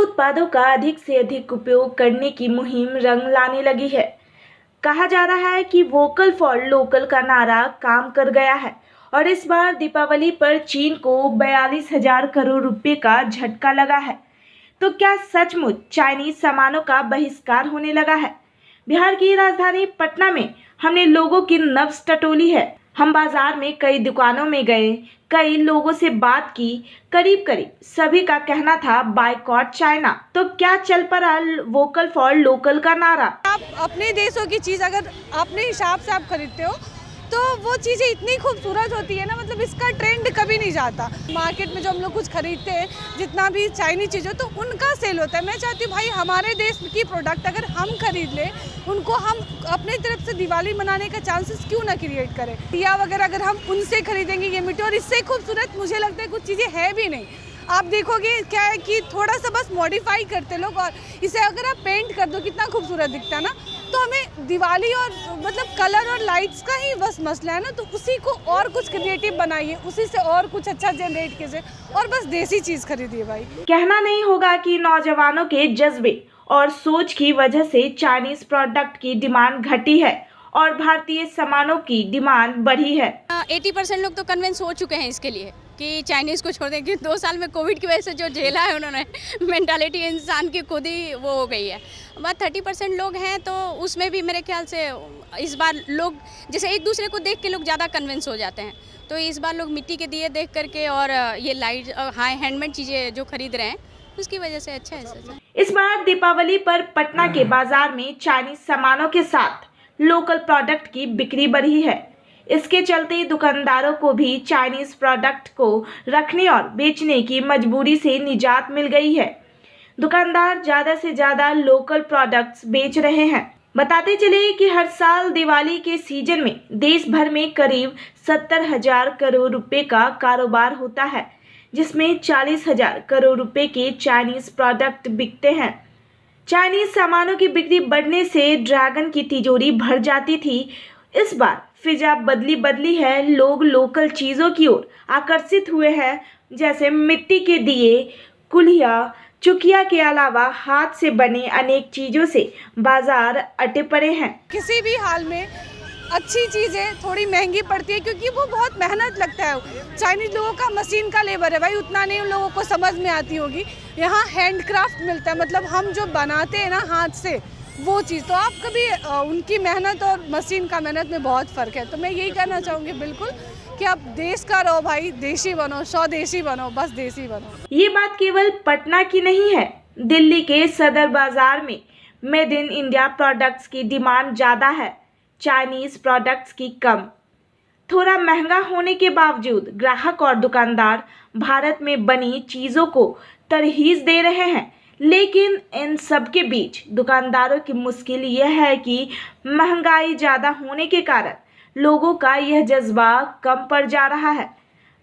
उत्पादों का अधिक से अधिक उपयोग करने की मुहिम रंग लाने लगी है। कहा जा रहा है कि वोकल फॉर लोकल का नारा काम कर गया है और इस बार दीपावली पर चीन को 42,000 करोड़ रुपए का झटका लगा है। तो क्या सचमुच चाइनीज सामानों का बहिष्कार होने लगा है? बिहार की राजधानी पटना में हमने लोगों की नब्ज टटोली है। हम बाजार में कई दुकानों में गए, कई लोगों से बात की, करीब सभी का कहना था बायकॉट चाइना। तो क्या चल पड़ा वोकल फॉर लोकल का नारा? आप अपने देशों की चीज़ अगर अपने हिसाब से आप खरीदते हो तो वो चीज़ें इतनी खूबसूरत होती है ना, मतलब इसका ट्रेंड कभी नहीं जाता। मार्केट में जो हम लोग कुछ खरीदते हैं, जितना भी चाइनीज चीज़ हो तो उनका सेल होता है। मैं चाहती हूँ भाई हमारे देश की प्रोडक्ट अगर हम खरीद लें, उनको हम अपने तरफ से दिवाली मनाने का चांसेस क्यों ना क्रिएट करें। दिया वगैरह अगर हम उनसे खरीदेंगे ये मिट्टी, और इससे खूबसूरत मुझे लगता है कुछ चीज़ें है भी नहीं। आप देखोगे क्या है कि थोड़ा सा बस मॉडिफाई करते लोग, और इसे अगर आप पेंट कर दो कितना खूबसूरत दिखता है ना। तो हमें दिवाली और मतलब कलर और लाइट्स का ही बस मसला है ना, तो उसी को और कुछ क्रिएटिव बनाइए, उसी से और कुछ अच्छा जनरेट कीजिए और बस देसी चीज़ खरीदिए भाई। कहना नहीं होगा कि नौजवानों के जज्बे और सोच की वजह से चाइनीज प्रोडक्ट की डिमांड घटी है और भारतीय सामानों की डिमांड बढ़ी है। 80% लोग तो कन्विंस हो चुके हैं इसके लिए कि चाइनीज़ को छोड़ दें, कि 2 साल में कोविड की वजह से जो झेला है उन्होंने, मेंटालिटी इंसान की खुद ही वो हो गई है। बस 30% लोग हैं, तो उसमें भी मेरे ख्याल से इस बार लोग जैसे एक दूसरे को देख के लोग ज़्यादा कन्विंस हो जाते हैं, तो इस बार लोग मिट्टी के दिए देख करके और ये लाइट हाई हैंडमेड चीज़ें जो खरीद रहे हैं उसकी वजह से अच्छा है। इस बार दीपावली पर पटना के बाजार में चाइनीज सामानों के साथ लोकल प्रोडक्ट की बिक्री बढ़ी है। इसके चलते दुकानदारों को भी चाइनीज प्रोडक्ट को रखने और बेचने की मजबूरी से निजात मिल गई है। दुकानदार ज्यादा से ज्यादा लोकल प्रोडक्ट्स बेच रहे हैं। बताते चले कि हर साल दिवाली के सीजन में देश भर में करीब 70,000 करोड़ रुपए का कारोबार होता है, जिसमें 40,000 करोड़ रुपए के चाइनीज प्रोडक्ट बिकते हैं। चाइनीज सामानों की बिक्री बढ़ने से ड्रैगन की तिजोरी भर जाती थी। इस बार फिजा बदली है, लोग लोकल चीज़ों की ओर आकर्षित हुए हैं, जैसे मिट्टी के दिए, कुल्हिया, चुकिया के अलावा हाथ से बने अनेक चीज़ों से बाजार अटे पड़े हैं। किसी भी हाल में अच्छी चीज़ें थोड़ी महंगी पड़ती है क्योंकि वो बहुत मेहनत लगता है। चाइनीज लोगों का मशीन का लेबर है भाई, उतना नहीं उन लोगों को समझ में आती होगी। यहाँ हैंडक्राफ्ट मिलता है, मतलब हम जो बनाते हैं ना हाथ से वो चीज़, तो आप कभी उनकी मेहनत और मशीन का मेहनत में बहुत फ़र्क है। तो मैं यही कहना चाहूँगी बिल्कुल कि आप देश का रहो भाई, देशी बनो, स्वदेशी बनो, बस देसी बनो। ये बात केवल पटना की नहीं है। दिल्ली के सदर बाजार में मेड इन इंडिया प्रोडक्ट्स की डिमांड ज़्यादा है, चाइनीज प्रोडक्ट्स की कम। थोड़ा महंगा होने के बावजूद ग्राहक और दुकानदार भारत में बनी चीज़ों को तरहीज दे रहे हैं। लेकिन इन सब के बीच दुकानदारों की मुश्किल यह है कि महंगाई ज़्यादा होने के कारण लोगों का यह जज्बा कम पड़ जा रहा है।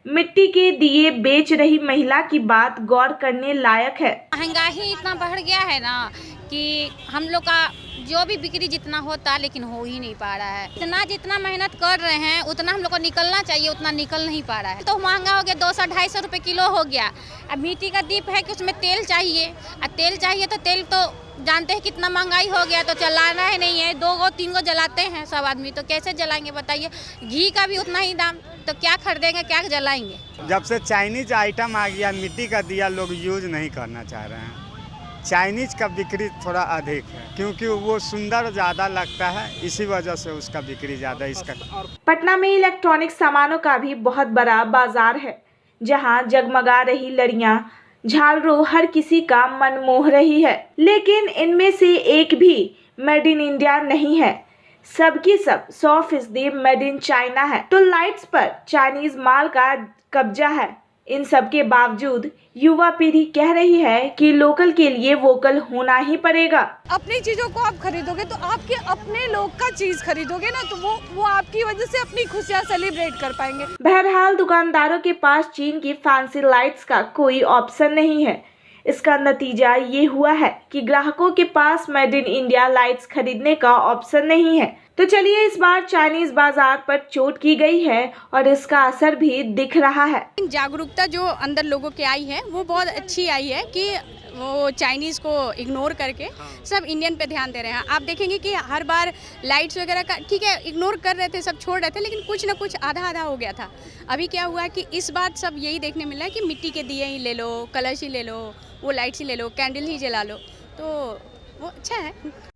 मिट्टी के दिए बेच रही महिला की बात गौर करने लायक है। महंगाई इतना बढ़ गया है ना कि हम लोग का जो भी बिक्री जितना होता लेकिन हो ही नहीं पा रहा है। जितना मेहनत कर रहे हैं उतना हम लोग को निकलना चाहिए, उतना निकल नहीं पा रहा है। तो महंगा हो गया, 200-250 रुपये किलो हो गया। अब मिट्टी का दीप है कि उसमें तेल चाहिए, और तेल चाहिए तो तेल तो जानते हैं कितना महंगाई हो गया, तो जलाना ही नहीं है। 2-3 जलाते हैं सब आदमी, तो कैसे जलाएंगे बताइए। घी का भी उतना ही दाम, तो क्या खरीदेंगे, क्या जलाएंगे। जब से चाइनीज आइटम आ गया, मिट्टी का दिया लोग यूज नहीं करना चाह रहे हैं। चाइनीज का बिक्री थोड़ा अधिक है क्योंकि वो सुंदर ज़्यादा लगता है, इसी वजह से उसका बिक्री ज़्यादा इसका। पटना में इलेक्ट्रॉनिक सामानों का भी बहुत बड़ा बाजार है, जहां जगमगा रही लड़ियां, झालरों हर किसी का मन मोह रही है। लेकिन इनमें से एक भी मेड इन इंडिया नहीं है। सबकी सब 100% मेड इन चाइना है। तो लाइट्स पर चाइनीज माल का कब्जा है। इन सब के बावजूद युवा पीढ़ी कह रही है कि लोकल के लिए वोकल होना ही पड़ेगा। अपनी चीज़ों को आप खरीदोगे तो आपके अपने लोग का चीज़ खरीदोगे ना, तो वो आपकी वजह से अपनी खुशियाँ सेलिब्रेट कर पाएंगे। बहरहाल दुकानदारों के पास चीन की फैंसी लाइट्स का कोई ऑप्शन नहीं है। इसका नतीजा ये हुआ है कि ग्राहकों के पास मेड इन इंडिया लाइट्स खरीदने का ऑप्शन नहीं है। तो चलिए, इस बार चाइनीज बाजार पर चोट की गई है और इसका असर भी दिख रहा है। जागरूकता जो अंदर लोगों के आई है वो बहुत अच्छी आई है कि वो चाइनीज़ को इग्नोर करके सब इंडियन पे ध्यान दे रहे हैं। आप देखेंगे कि हर बार लाइट्स वगैरह का ठीक है इग्नोर कर रहे थे, सब छोड़ रहे थे, लेकिन कुछ ना कुछ आधा आधा हो गया था। अभी क्या हुआ कि इस बार सब यही देखने मिला है कि मिट्टी के दिए ही ले लो, कलश ही ले लो, वो लाइट्स ही ले लो, कैंडल ही जला लो, तो वो अच्छा है।